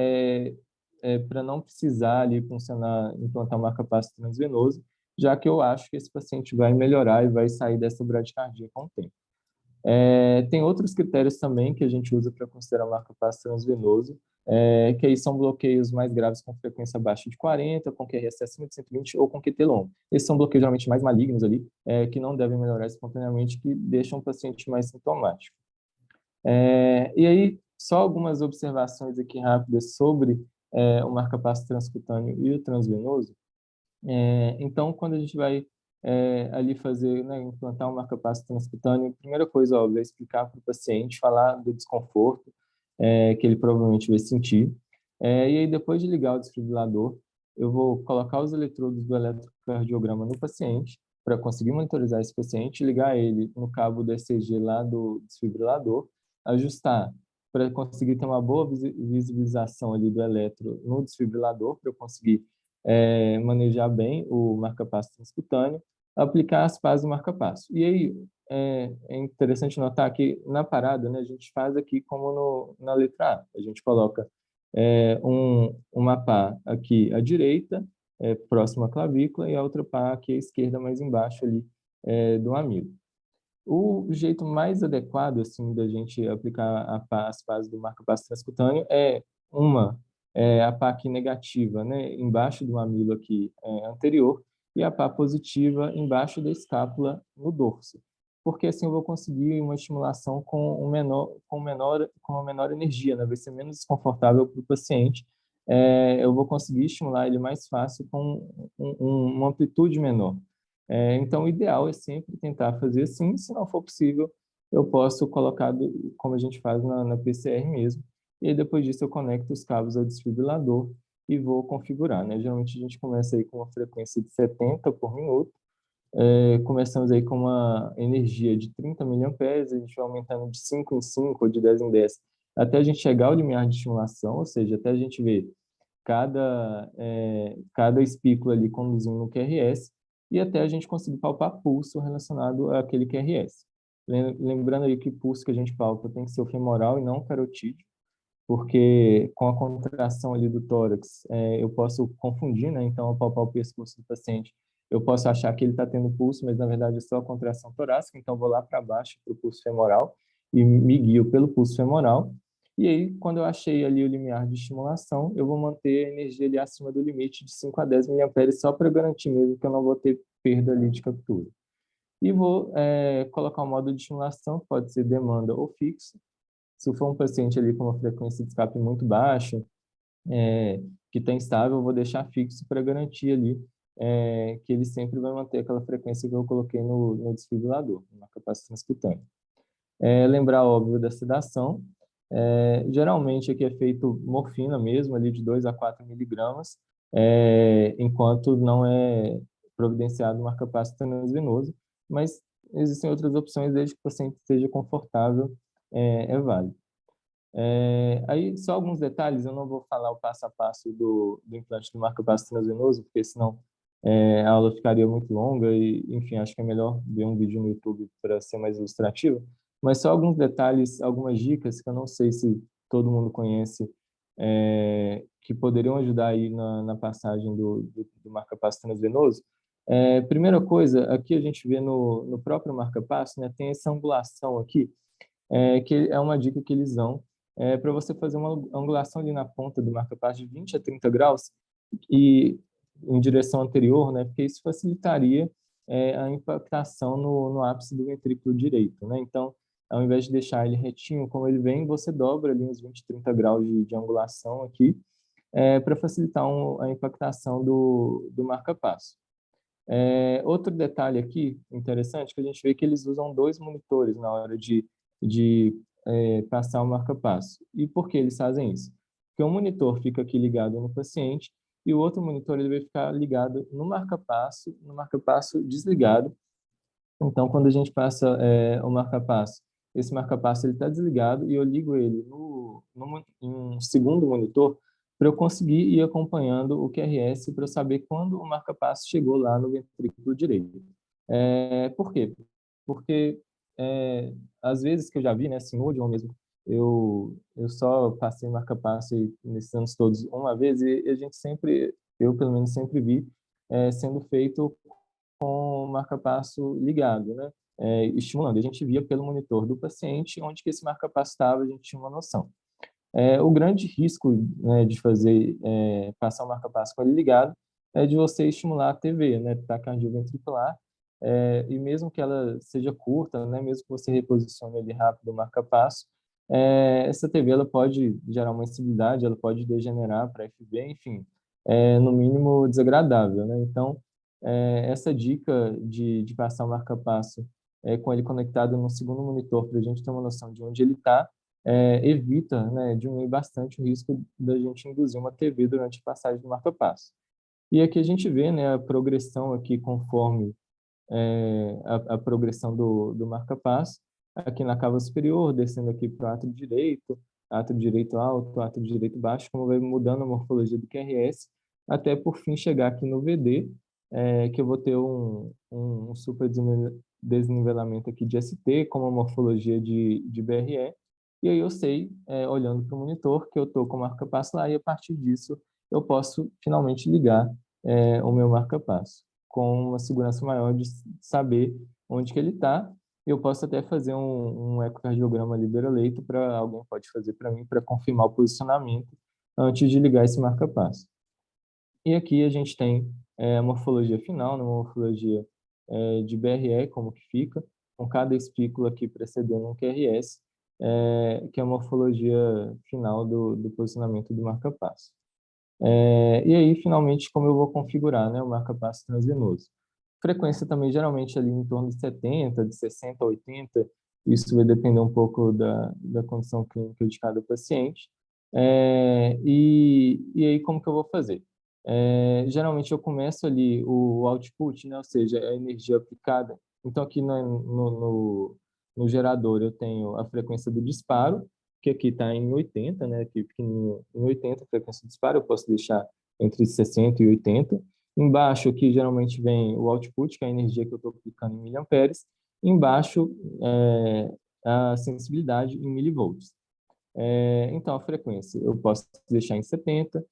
para não precisar ali funcionar, implantar um marca-passo transvenoso, já que eu acho que esse paciente vai melhorar e vai sair dessa bradicardia com o tempo. Tem outros critérios também que a gente usa para considerar o marca-passo transvenoso, que aí são bloqueios mais graves com frequência abaixo de 40, com QRS acima de 120 ou com QT longo. Esses são bloqueios geralmente mais malignos ali, que não devem melhorar espontaneamente, que deixam o paciente mais sintomático. E aí, só algumas observações aqui rápidas sobre o marca-passo transcutâneo e o transvenoso. Então, quando a gente vai ali fazer, né, implantar um marca-passo transcutâneo, a primeira coisa, óbvio, é explicar para o paciente, falar do desconforto que ele provavelmente vai sentir. E aí, depois de ligar o desfibrilador, eu vou colocar os eletrodos do eletrocardiograma no paciente, para conseguir monitorizar esse paciente, ligar ele no cabo do ECG lá do desfibrilador, ajustar para conseguir ter uma boa visibilização ali do eletro no desfibrilador, para eu conseguir manejar bem o marca-passo transcutâneo, aplicar as fases do marca-passo. E aí, é interessante notar que na parada, né, a gente faz aqui como na letra A. A gente coloca uma pá aqui à direita, próxima à clavícula, e a outra pá aqui à esquerda, mais embaixo ali do amigo. O jeito mais adequado, assim, da gente aplicar as fases do marca-passo transcutâneo a pá aqui negativa, né, embaixo do mamilo aqui anterior, e a pá positiva embaixo da escápula no dorso. Porque assim eu vou conseguir uma estimulação com uma menor energia, né, vai ser menos desconfortável para o paciente. Eu vou conseguir estimular ele mais fácil com uma amplitude menor. Então, o ideal é sempre tentar fazer assim. Se não for possível, eu posso colocar como a gente faz na PCR mesmo. E aí, depois disso, eu conecto os cabos ao desfibrilador e vou configurar, né? Geralmente, a gente começa aí com uma frequência de 70 por minuto. Começamos aí com uma energia de 30 miliamperes, a gente vai aumentando de 5 em 5 ou de 10 em 10, até a gente chegar ao limiar de estimulação, ou seja, até a gente ver cada espícula ali conduzindo no QRS, e até a gente conseguir palpar pulso relacionado àquele QRS. Lembrando aí que o pulso que a gente palpa tem que ser o femoral e não o carotídeo, porque com a contração ali do tórax, eu posso confundir, né? Então, ao palpar o pescoço do paciente, eu posso achar que ele está tendo pulso, mas na verdade é só a contração torácica, então vou lá para baixo para o pulso femoral e me guio pelo pulso femoral. E aí, quando eu achei ali o limiar de estimulação, eu vou manter a energia ali acima do limite de 5 a 10 miliamperes, só para garantir mesmo que eu não vou ter perda ali de captura. E vou colocar um modo de estimulação, pode ser demanda ou fixo. Se for um paciente ali com uma frequência de escape muito baixa, que está instável, eu vou deixar fixo para garantir ali que ele sempre vai manter aquela frequência que eu coloquei no desfibrilador, na capacidade transcutânea. Lembrar, óbvio, da sedação. Geralmente aqui é feito morfina mesmo, ali de 2 a 4 miligramas, enquanto não é providenciado o marca-passo transvenoso, mas existem outras opções desde que o paciente esteja confortável, é válido. Aí, só alguns detalhes, eu não vou falar o passo a passo do implante do marca-passo transvenoso, porque senão a aula ficaria muito longa e, enfim, acho que é melhor ver um vídeo no YouTube para ser mais ilustrativo. Mas só alguns detalhes, algumas dicas que eu não sei se todo mundo conhece, que poderiam ajudar aí na passagem do marca-passo transvenoso. Primeira coisa, aqui a gente vê no próprio marca-passo, né, tem essa angulação aqui, que é uma dica que eles dão para você fazer uma angulação ali na ponta do marca-passo de 20 a 30 graus e em direção anterior, né? Porque isso facilitaria a impactação no ápice do ventrículo direito, né? Então, ao invés de deixar ele retinho como ele vem, você dobra ali uns 20, 30 graus de angulação aqui para facilitar a impactação do marca-passo. Outro detalhe aqui interessante que a gente vê que eles usam dois monitores na hora de passar o marca-passo. E por que eles fazem isso? Porque um monitor fica aqui ligado no paciente e o outro monitor ele vai ficar ligado no marca-passo desligado. Então, quando a gente passa o marca-passo, esse marca-passo ele está desligado e eu ligo ele em um segundo monitor para eu conseguir ir acompanhando o QRS para eu saber quando o marca-passo chegou lá no ventrículo direito. Por quê? Porque às vezes que eu já vi, né, assim, no Odeon mesmo, eu só passei marca-passo nesses anos todos uma vez e a gente sempre, eu pelo menos sempre vi sendo feito com o marca-passo ligado, né? Estimulando. A gente via pelo monitor do paciente onde que esse marca-passo estava, a gente tinha uma noção. O grande risco, né, de fazer passar o marca-passo com ele ligado é de você estimular a TV, né, taquicardia ventricular, e mesmo que ela seja curta, né, mesmo que você reposicione ali rápido o marca-passo, essa TV ela pode gerar uma instabilidade, ela pode degenerar para FV, enfim, no mínimo desagradável, né? Então, essa dica de passar o marca-passo com ele conectado no segundo monitor para a gente ter uma noção de onde ele está, evita, né, diminuir bastante o risco da gente induzir uma TV durante a passagem do marca-passo. E aqui a gente vê, né, a progressão aqui conforme a progressão do marca-passo, aqui na cava superior, descendo aqui para o átrio direito alto, átrio direito baixo, como vai mudando a morfologia do QRS, até por fim chegar aqui no VD, que eu vou ter um super desnivelamento aqui de ST, com uma morfologia de BRE, e aí eu sei, olhando para o monitor, que eu estou com o marca-passo lá, e a partir disso eu posso finalmente ligar o meu marca-passo com uma segurança maior de saber onde que ele está. Eu posso até fazer um ecocardiograma libera-leito para alguém pode fazer para mim para confirmar o posicionamento antes de ligar esse marca-passo. E aqui a gente tem a morfologia final, né, uma morfologia de BRE, como que fica, com cada espícula aqui precedendo um QRS, que é a morfologia final do posicionamento do marca-passo. E aí, finalmente, como eu vou configurar, né, o marca-passo transvenoso. Frequência também, geralmente, ali em torno de 70, de 60 a 80, isso vai depender um pouco da condição clínica de cada paciente. E aí, como que eu vou fazer? Geralmente, eu começo ali o output, né, ou seja, a energia aplicada. Então, aqui no gerador, eu tenho a frequência do disparo, que aqui está em 80, né? Aqui pequenininho, em 80 a frequência de disparo, eu posso deixar entre 60 e 80. Embaixo aqui geralmente vem o output, que é a energia que eu estou aplicando em miliamperes. Embaixo, a sensibilidade em milivolts. Então, a frequência eu posso deixar em 70.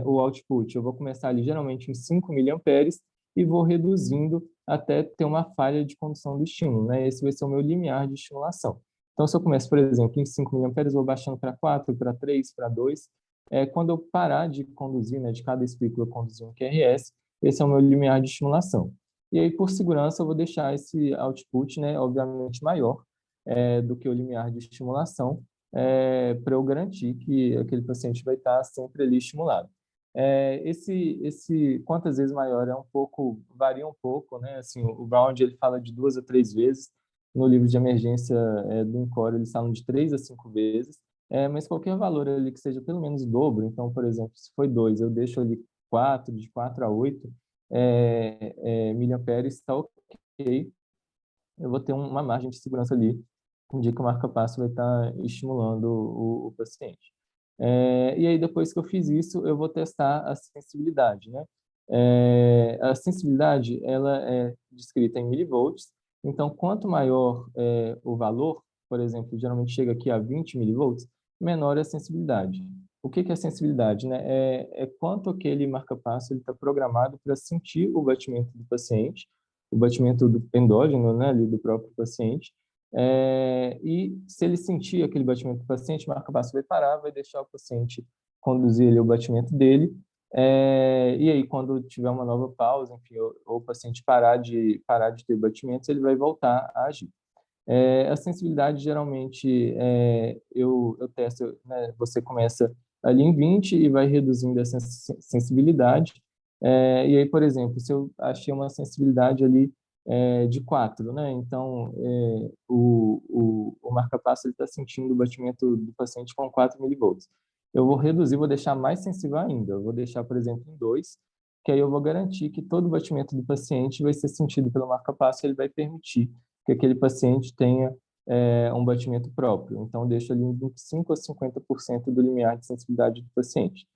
O output eu vou começar ali geralmente em 5 miliamperes e vou reduzindo até ter uma falha de condução do estímulo, né? Esse vai ser o meu limiar de estimulação. Então, se eu começo, por exemplo, em 5 miliamperes, vou baixando para 4, para 3, para 2. Quando eu parar de conduzir, né, de cada espícula conduzir um QRS, esse é o meu limiar de estimulação. E aí, por segurança, eu vou deixar esse output, né, obviamente maior do que o limiar de estimulação, para eu garantir que aquele paciente vai estar sempre ali estimulado. Esse quantas vezes maior varia um pouco, né? Assim, o Brown ele fala de 2 a 3 vezes, no livro de emergência do INCOR eles falam de 3 a 5 vezes, mas qualquer valor ali que seja pelo menos o dobro, então, por exemplo, se foi 2, eu deixo ali 4, de 4 a 8 miliamperes está ok. Eu vou ter uma margem de segurança ali, de que o marca-passo vai estar estimulando o paciente. E aí, depois que eu fiz isso, eu vou testar a sensibilidade, né? A sensibilidade, ela é descrita em milivolts, então, quanto maior o valor, por exemplo, geralmente chega aqui a 20 milivolts, menor é a sensibilidade. O que que é sensibilidade, né? É quanto aquele marca-passo está programado para sentir o batimento do paciente, o batimento do endógeno, né, ali do próprio paciente, e se ele sentir aquele batimento do paciente, o marca-passo vai parar, vai deixar o paciente conduzir ali o batimento dele, e aí quando tiver uma nova pausa, enfim, ou o paciente parar de ter batimentos, ele vai voltar a agir. A sensibilidade, geralmente, eu testo, né, você começa ali em 20 e vai reduzindo essa sensibilidade. E aí, por exemplo, se eu achei uma sensibilidade ali de 4, né? Então, o marca-passo está sentindo o batimento do paciente com 4 milivolts. Eu vou reduzir, vou deixar mais sensível ainda. Eu vou deixar, por exemplo, em 2, que aí eu vou garantir que todo o batimento do paciente vai ser sentido pelo marca-passo, ele vai permitir que aquele paciente tenha um batimento próprio. Então, deixa ali de 5 a 50% do limiar de sensibilidade do paciente.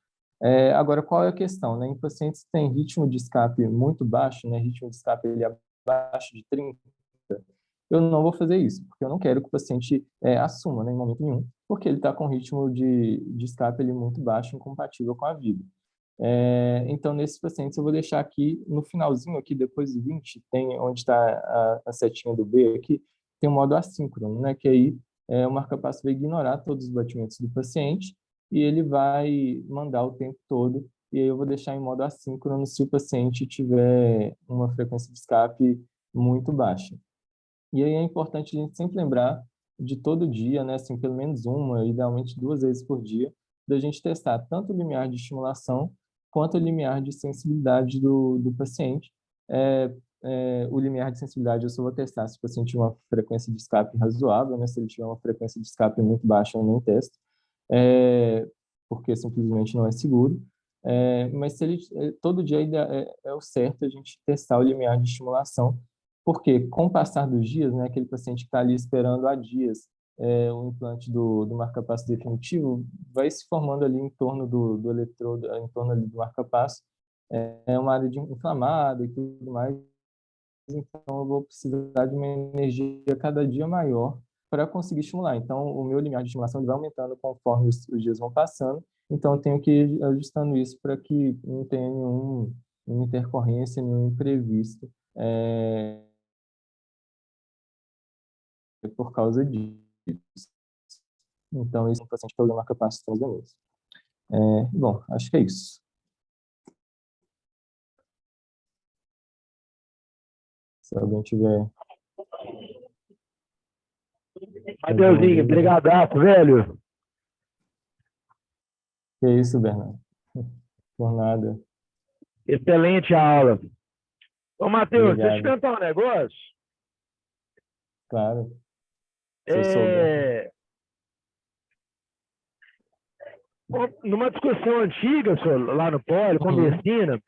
Agora, qual é a questão? Né? Em pacientes que têm ritmo de escape muito baixo, né? Ritmo de escape ele é abaixo de 30, eu não vou fazer isso, porque eu não quero que o paciente assuma, né, em momento nenhum, porque ele está com ritmo de escape ele muito baixo, incompatível com a vida. Então, nesses pacientes, eu vou deixar aqui no finalzinho, aqui depois do 20, tem onde está a setinha do B aqui, tem o modo assíncrono, né? Que aí o marca-passo vai ignorar todos os batimentos do paciente e ele vai mandar o tempo todo, e aí eu vou deixar em modo assíncrono se o paciente tiver uma frequência de escape muito baixa. E aí é importante a gente sempre lembrar de todo dia, né? Assim, pelo menos uma, idealmente 2 vezes por dia, da gente testar tanto o limiar de estimulação quanto o limiar de sensibilidade do paciente. O limiar de sensibilidade eu só vou testar se o paciente tiver uma frequência de escape razoável, né? Se ele tiver uma frequência de escape muito baixa, eu não testo, porque simplesmente não é seguro. Mas se ele, todo dia é o certo a gente testar o limiar de estimulação, porque com o passar dos dias, né, aquele paciente que está ali esperando há dias o implante do marca-passo definitivo, vai se formando ali em torno do eletrodo, em torno ali do marca-passo, uma área inflamada e tudo mais, então eu vou precisar de uma energia cada dia maior para conseguir estimular. Então, o meu limiar de estimulação ele vai aumentando conforme os dias vão passando, então eu tenho que ir ajustando isso para que não tenha nenhuma intercorrência, nenhum imprevisto por causa disso. Então, isso é um paciente que marca passo transvenenoso. Bom, acho que é isso. Se alguém tiver... Mateuzinho, brigadaço, velho. Que é isso, Bernardo. Por nada. Excelente aula. Ô, Matheus, deixa eu te Obrigado. perguntar um negócio. Claro. Se eu souber. Numa discussão antiga, senhor, lá no Poli, com Uhum. medicina,